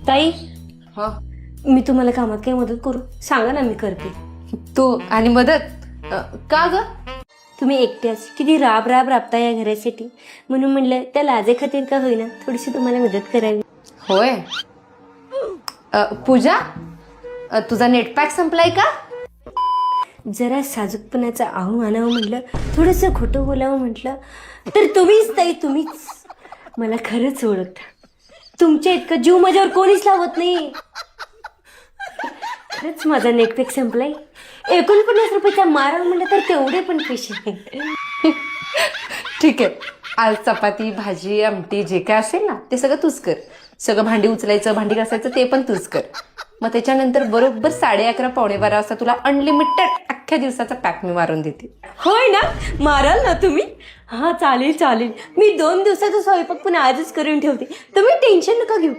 ताई, हा, मी तुम्हाला कामात काही मदत करू? सांगा ना, मी करते. तू आणि मदत का ग? तुम्ही एकट्याच किती राब राब राबता या घरासाठी, म्हणून म्हणलं त्या लाजे खातीर का होईना थोडीशी तुम्हाला मदत करावी. होय. पूजा, तुझा नेट पॅक संपलाय का? जरा साजूकपणाचं आहू आणावं म्हटलं, थोडंसं खोटं बोलावं म्हटलं, तर तुम्हीच ताई, तुम्हीच मला खरंच ओळखता. तुमच्या इतकं जीव माझ्यावर कोणीच लावत नाही. खरंच माझा नेटपॅक संपलाय. 49 रुपयाचा मारा म्हणलं तर तेवढे पण पैसे नाही. ठीक आहे, आज चपाती भाजी आमटी जे काय असेल ना ते सगळं तूच कर. सगळं भांडी उचलायचं, भांडी घासायचं ते पण तूच कर. मग त्याच्यानंतर बरोबर 11:30 पावणे 12 वाजता तुला अनलिमिटेड अख्ख्या दिवसाचा पॅक मी मारून देते. होय ना, माराल ना तुम्ही? हा, चालेल चालेल. मी 2 दिवसाचा स्वयंपाक पण आजच करून ठेवते. तुम्ही टेन्शन नका घेऊ.